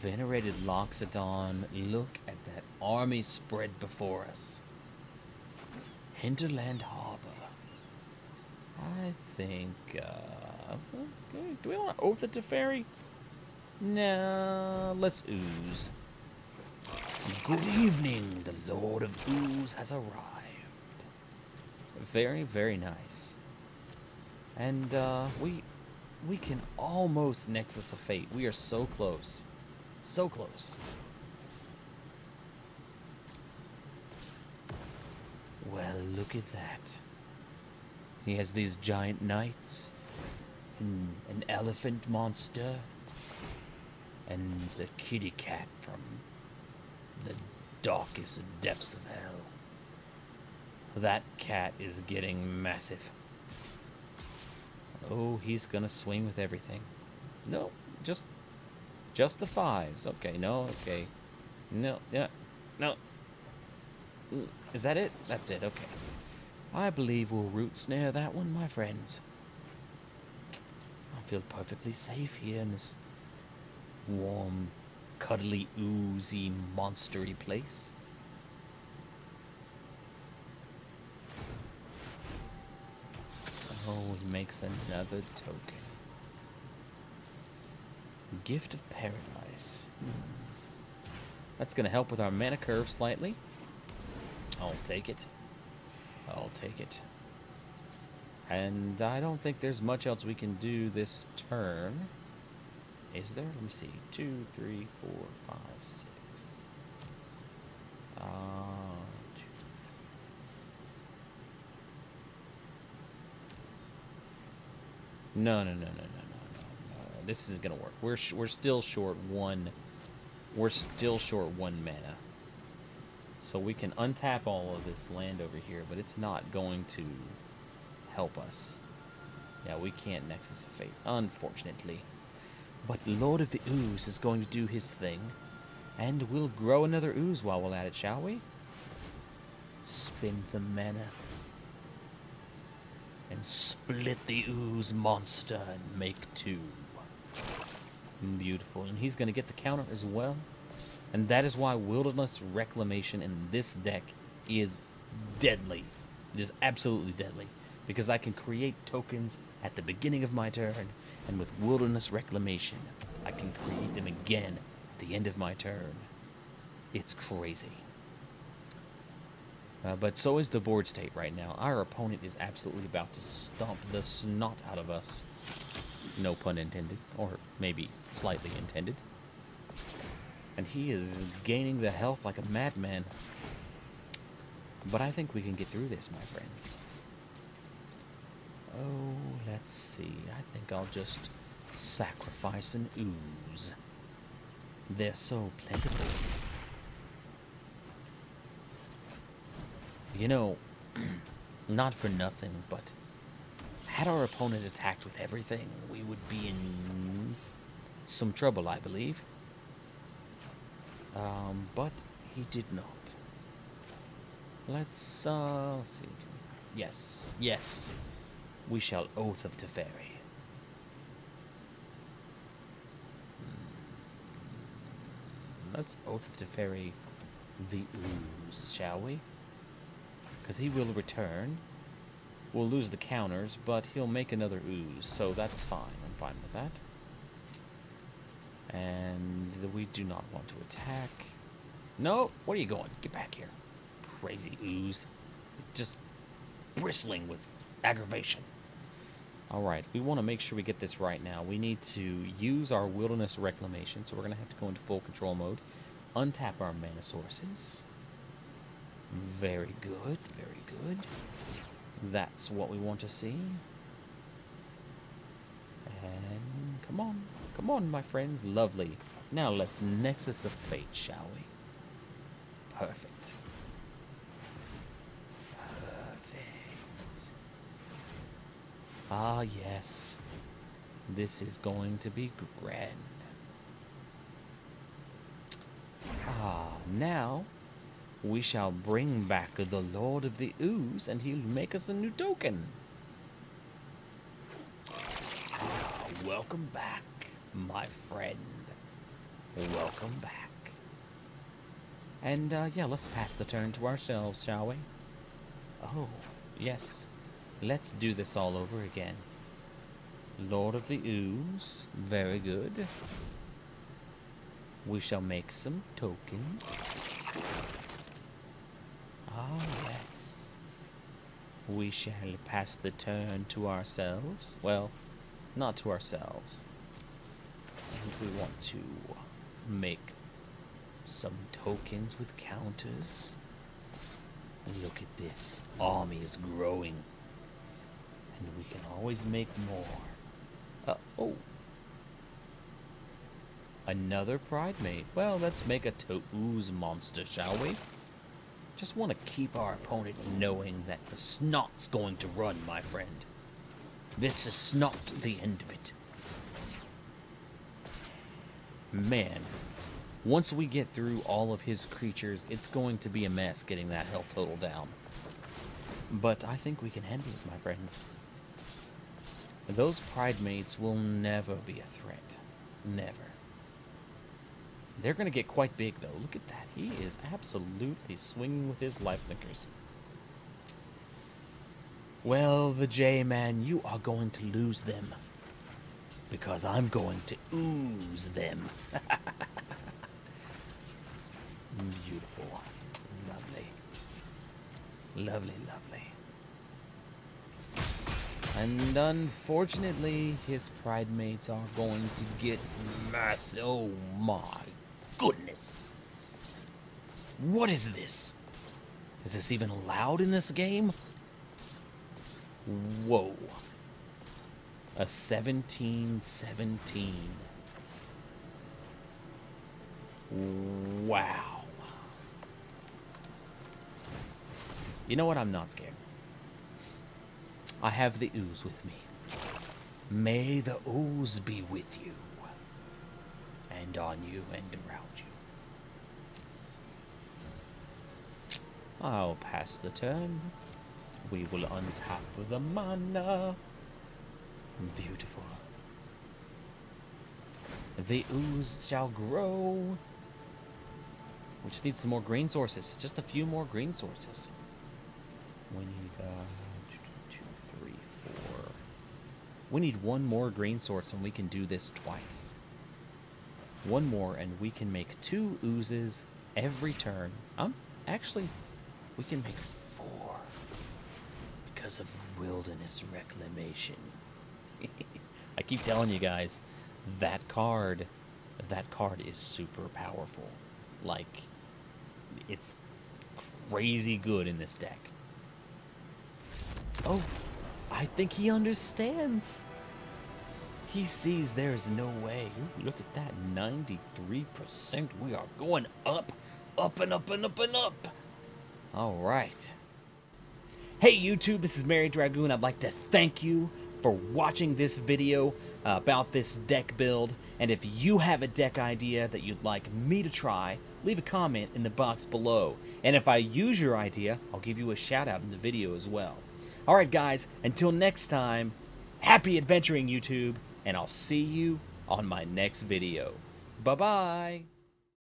Venerated Loxodon, look at that army spread before us. Hinterland Harbor. I think, okay. Do we want to Oath of Teferi? No, let's Ooze. Good evening, the Lord of Ooze has arrived. Very, very nice. And, we can almost Nexus of Fate. We are so close. So close. Well, look at that. He has these giant knights, an elephant monster, and the kitty cat from the darkest depths of hell. That cat is getting massive. Oh, he's gonna swing with everything. No, just the 5s. Okay, no, okay. No, yeah, no. Is that it? That's it, okay. I believe we'll Root Snare that one, my friends. I feel perfectly safe here in this warm, cuddly, oozy, monstery place. Oh, he makes another token. Gift of Paradise. That's going to help with our mana curve slightly. I'll take it. I'll take it. And I don't think there's much else we can do this turn. Is there? Let me see. 2, 3, 4, 5, 6. 2, 3. No. This isn't gonna work. We're still short one. We're still short 1 mana. So we can untap all of this land over here, but it's not going to help us. Yeah, we can't Nexus of Fate, unfortunately. But the Lord of the Ooze is going to do his thing, and we'll grow another ooze while we're at it, shall we? Spend the mana. And split the ooze monster and make 2. Beautiful. And he's going to get the counter as well. And that is why Wilderness Reclamation in this deck is deadly. It is absolutely deadly. Because I can create tokens at the beginning of my turn, and with Wilderness Reclamation, I can create them again at the end of my turn. It's crazy. But so is the board state right now. Our opponent is absolutely about to stomp the snot out of us. No pun intended, or maybe slightly intended. And he is gaining the health like a madman. But I think we can get through this, my friends. Oh, let's see. I think I'll just sacrifice an ooze. They're so plentiful. You know, not for nothing, but had our opponent attacked with everything, we would be in some trouble, I believe. But he did not. Let's see. Yes. We shall Oath of Teferi. Let's Oath of Teferi the ooze, shall we? Because he will return. We'll lose the counters, but he'll make another ooze, so that's fine. I'm fine with that. And we do not want to attack. No, where are you going? Get back here. Crazy ooze. Just bristling with aggravation. Alright, we want to make sure we get this right now. We need to use our Wilderness Reclamation, so we're going to have to go into full control mode. Untap our mana sources. Very good, very good. That's what we want to see. And come on, my friends. Lovely. Now let's Nexus of Fate, shall we? Perfect. Ah, yes. This is going to be grand. Ah, now we shall bring back the Lord of the Ooze, and he'll make us a new token. Ah, welcome back, my friend. Welcome back. And, yeah, let's pass the turn to ourselves, shall we? Oh, yes. Let's do this all over again. Lord of the Ooze. Very good. We shall make some tokens. Ah, yes. We shall pass the turn to ourselves. Well, not to ourselves. I think we want to make some tokens with counters. Look at this. Army is growing. And we can always make more. Oh. Another Pride Mate. Well, let's make a Ooze monster, shall we? Just want to keep our opponent knowing that the snot's going to run, my friend. This is not the end of it. Man, once we get through all of his creatures, it's going to be a mess getting that health total down. But I think we can handle it, my friends. Those Pride Mates will never be a threat. Never. They're going to get quite big, though. Look at that. He is absolutely swinging with his life linkers. Well, the J-Man, you are going to lose them. Because I'm going to ooze them. Beautiful. Lovely. Lovely, lovely. And unfortunately, his pride mates are going to get mass. Oh my goodness. What is this? Is this even allowed in this game? Whoa. A 1717. Wow. You know what? I'm not scared. I have the ooze with me. May the ooze be with you. And on you and around you. I'll pass the turn. We will untap the mana. Beautiful. The ooze shall grow. We just need some more green sources. Just a few more green sources. We need 2, 3, 4. We need one more green source and we can do this twice. One more and we can make 2 oozes every turn. Actually, we can make 4 because of wilderness reclamation. I keep telling you guys, that card is super powerful. Like, it's crazy good in this deck. Oh, I think he understands. He sees there's no way. Ooh, look at that, 93%. We are going up, up and up and up and up. All right. Hey YouTube, this is Mary Dragoon. I'd like to thank you for watching this video about this deck build. And if you have a deck idea that you'd like me to try, leave a comment in the box below. And if I use your idea, I'll give you a shout out in the video as well. Alright guys, until next time, happy adventuring YouTube, and I'll see you on my next video. Bye-bye!